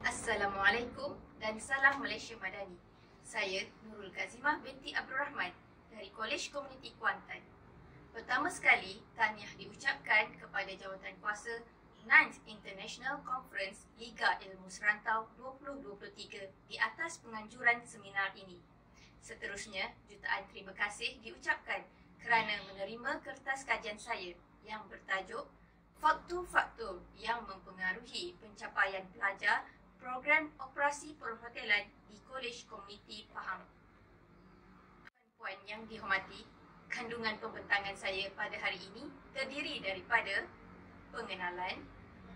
Assalamualaikum dan salam Malaysia Madani. Saya Nurul Kazimah binti Abdul Rahman dari Kolej Komuniti Kuantan. Pertama sekali, tahniah diucapkan kepada Jawatankuasa 9th International Conference Liga Ilmu Serantau 2023 di atas penganjuran seminar ini. Seterusnya, jutaan terima kasih diucapkan kerana menerima kertas kajian saya yang bertajuk Faktor-faktor yang mempengaruhi pencapaian pelajar Program Operasi Perhotelan di Kolej Komuniti Pahang. Puan-puan yang dihormati, kandungan pembentangan saya pada hari ini terdiri daripada pengenalan,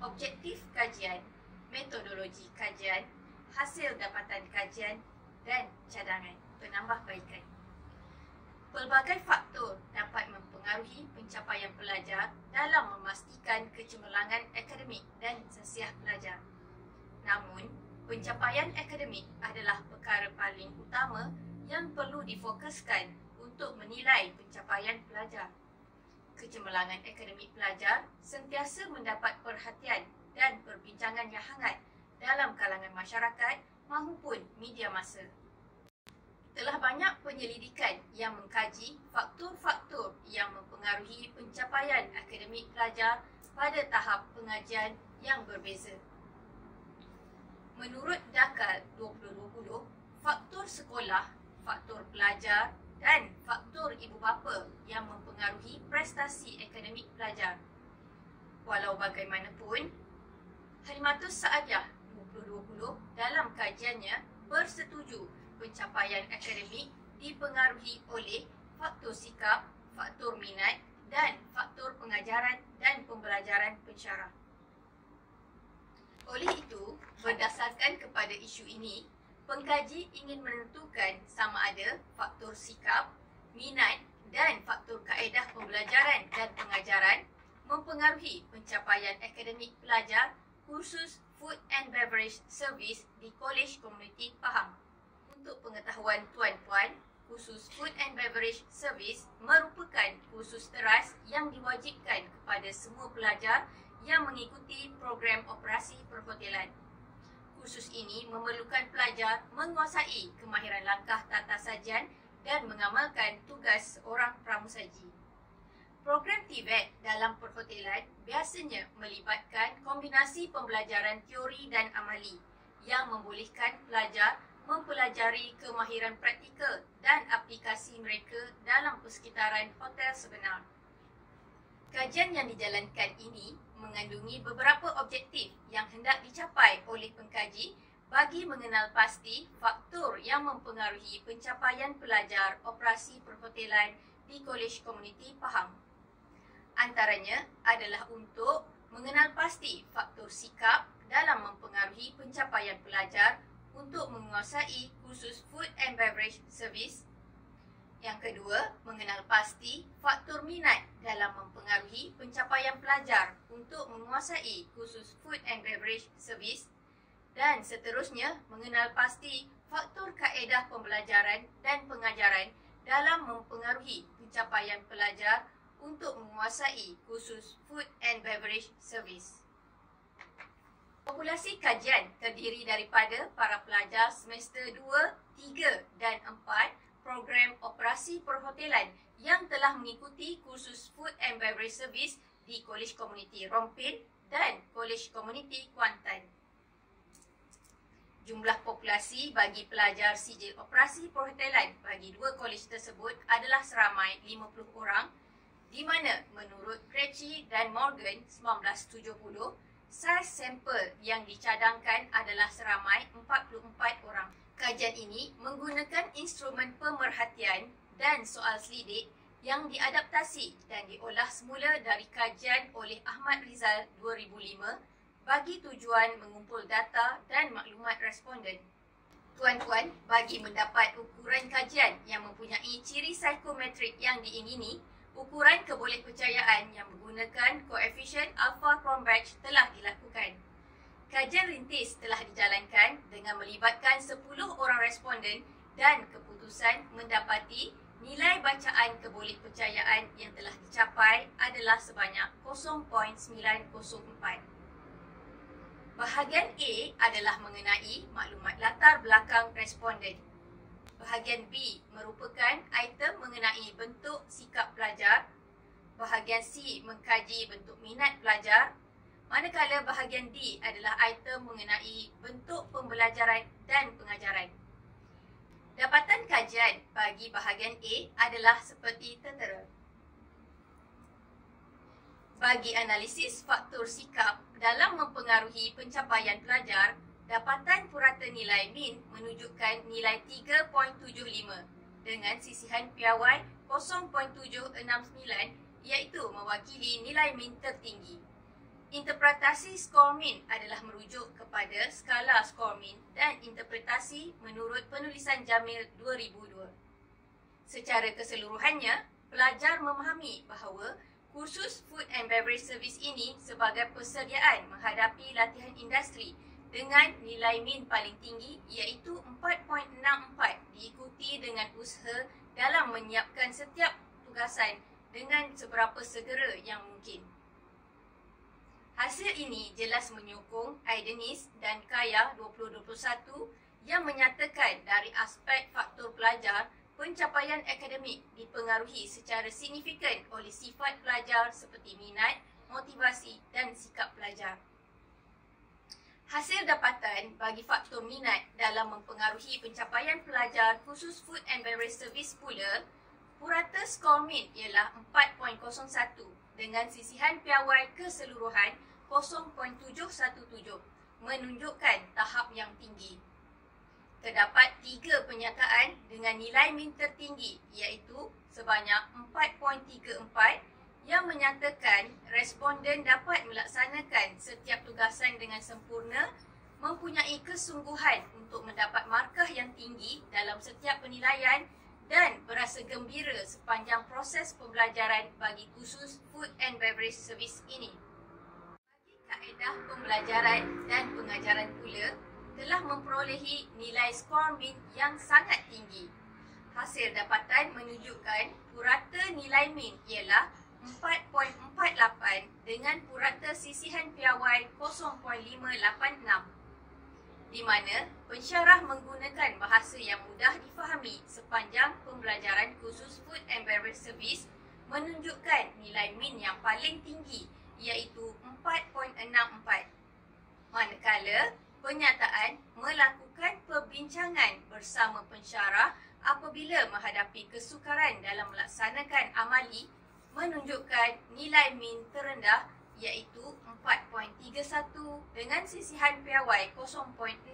objektif kajian, metodologi kajian, hasil dapatan kajian dan cadangan penambahbaikan. Pelbagai faktor dapat mempengaruhi pencapaian pelajar dalam memastikan kecemerlangan akademik dan sasiah pelajar. Namun, pencapaian akademik adalah perkara paling utama yang perlu difokuskan untuk menilai pencapaian pelajar. Kecemerlangan akademik pelajar sentiasa mendapat perhatian dan perbincangan yang hangat dalam kalangan masyarakat mahupun media massa. Telah banyak penyelidikan yang mengkaji faktor-faktor yang mempengaruhi pencapaian akademik pelajar pada tahap pengajian yang berbeza. Menurut Dakar 2020, faktor sekolah, faktor pelajar dan faktor ibu bapa yang mempengaruhi prestasi akademik pelajar. Walau bagaimanapun, Halimatus Sa'adiyah 2020 dalam kajiannya bersetuju pencapaian akademik dipengaruhi oleh faktor sikap, faktor minat dan faktor pengajaran dan pembelajaran pensyarah. Oleh itu, berdasarkan kepada isu ini, pengkaji ingin menentukan sama ada faktor sikap, minat dan faktor kaedah pembelajaran dan pengajaran mempengaruhi pencapaian akademik pelajar kursus Food and Beverage Service di Kolej Komuniti Pahang. Untuk pengetahuan tuan-puan, kursus Food and Beverage Service merupakan kursus teras yang diwajibkan kepada semua pelajar yang mengikuti program operasi perhotelan. Kursus ini memerlukan pelajar menguasai kemahiran langkah tata sajian dan mengamalkan tugas seorang pramusaji. Program TVET dalam perhotelan biasanya melibatkan kombinasi pembelajaran teori dan amali yang membolehkan pelajar mempelajari kemahiran praktikal dan aplikasi mereka dalam persekitaran hotel sebenar. Kajian yang dijalankan ini mengandungi beberapa objektif yang hendak dicapai oleh pengkaji bagi mengenal pasti faktor yang mempengaruhi pencapaian pelajar operasi perhotelan di Kolej Komuniti Pahang. Antaranya adalah untuk mengenal pasti faktor sikap dalam mempengaruhi pencapaian pelajar untuk menguasai kursus Food and Beverage Service. Yang kedua, mengenal pasti faktor minat dalam mempengaruhi pencapaian pelajar untuk menguasai kursus Food and Beverage Service. Dan seterusnya, mengenal pasti faktor kaedah pembelajaran dan pengajaran dalam mempengaruhi pencapaian pelajar untuk menguasai kursus Food and Beverage Service. Populasi kajian terdiri daripada para pelajar semester 2, 3 dan 4 program operasi perhotelan yang telah mengikuti kursus Food and Beverage Service di Kolej Komuniti Rompin dan Kolej Komuniti Kuantan. Jumlah populasi bagi pelajar sijil operasi perhotelan bagi dua kolej tersebut adalah seramai 50 orang, di mana menurut Krejci dan Morgan 1970, saiz sampel yang dicadangkan adalah seramai 44 orang. Kajian ini menggunakan instrumen pemerhatian dan soal selidik yang diadaptasi dan diolah semula dari kajian oleh Ahmad Rizal 2005 bagi tujuan mengumpul data dan maklumat responden. Tuan-tuan, bagi mendapat ukuran kajian yang mempunyai ciri psikometrik yang diingini, ukuran kebolehpercayaan yang menggunakan koefisien alpha Cronbach telah dilakukan. Kajian rintis telah dijalankan dengan melibatkan 10 orang responden dan keputusan mendapati nilai bacaan kebolehpercayaan yang telah dicapai adalah sebanyak 0.904. Bahagian A adalah mengenai maklumat latar belakang responden. Bahagian B merupakan item mengenai bentuk sikap pelajar. Bahagian C mengkaji bentuk minat pelajar. Manakala bahagian D adalah item mengenai bentuk pembelajaran dan pengajaran. Dapatan kajian bagi bahagian A adalah seperti tertera. Bagi analisis faktor sikap dalam mempengaruhi pencapaian pelajar, dapatan purata nilai min menunjukkan nilai 3.75 dengan sisihan piawai 0.769 iaitu mewakili nilai min tertinggi. Interpretasi skor min adalah merujuk kepada skala skor min dan interpretasi menurut penulisan Jamil 2002. Secara keseluruhannya, pelajar memahami bahawa kursus Food and Beverage Service ini sebagai persediaan menghadapi latihan industri dengan nilai min paling tinggi iaitu 4.64 diikuti dengan usaha dalam menyiapkan setiap tugasan dengan seberapa segera yang mungkin. Hasil ini jelas menyokong Aidenis dan Kaya 2021 yang menyatakan dari aspek faktor pelajar, pencapaian akademik dipengaruhi secara signifikan oleh sifat pelajar seperti minat, motivasi dan sikap pelajar. Hasil dapatan bagi faktor minat dalam mempengaruhi pencapaian pelajar khusus Food and Beverage Service pula, purata skor min ialah 4.01 dengan sisihan piawai keseluruhan 0.717 menunjukkan tahap yang tinggi. Terdapat 3 penyataan dengan nilai min tertinggi iaitu sebanyak 4.34 yang menyatakan responden dapat melaksanakan setiap tugasan dengan sempurna, mempunyai kesungguhan untuk mendapat markah yang tinggi dalam setiap penilaian dan berasa gembira sepanjang proses pembelajaran bagi khusus Food and Beverage Service ini. Bagi kaedah pembelajaran dan pengajaran pula, telah memperolehi nilai skor min yang sangat tinggi. Hasil dapatan menunjukkan purata nilai min ialah 4.48 dengan purata sisihan piawai 0.586, di mana pensyarah menggunakan bahasa yang mudah difahami sepanjang pembelajaran khusus Food and Beverage Service menunjukkan nilai min yang paling tinggi iaitu 4.64. Manakala penyataan melakukan perbincangan bersama pensyarah apabila menghadapi kesukaran dalam melaksanakan amali menunjukkan nilai min terendah iaitu 4.31 dengan sisihan piawai 0.601.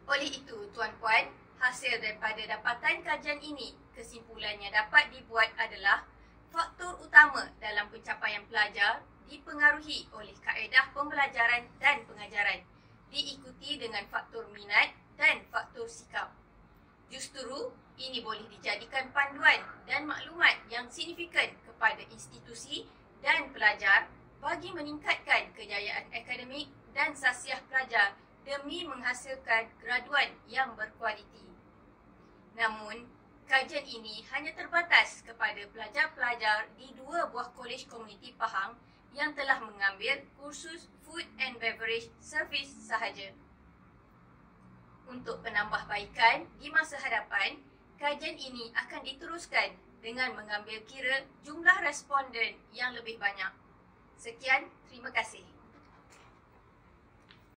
Oleh itu, tuan-puan, hasil daripada dapatan kajian ini, kesimpulannya dapat dibuat adalah faktor utama dalam pencapaian pelajar dipengaruhi oleh kaedah pembelajaran dan pengajaran, diikuti dengan faktor minat dan faktor sikap. Justru, ini boleh dijadikan panduan dan maklumat yang signifikan kepada institusi dan pelajar bagi meningkatkan kejayaan akademik dan sasiah pelajar demi menghasilkan graduan yang berkualiti. Namun, kajian ini hanya terbatas kepada pelajar-pelajar di 2 buah kolej komuniti Pahang yang telah mengambil kursus Food and Beverage Service sahaja. Untuk penambahbaikan di masa hadapan, kajian ini akan diteruskan dengan mengambil kira jumlah responden yang lebih banyak. Sekian, terima kasih.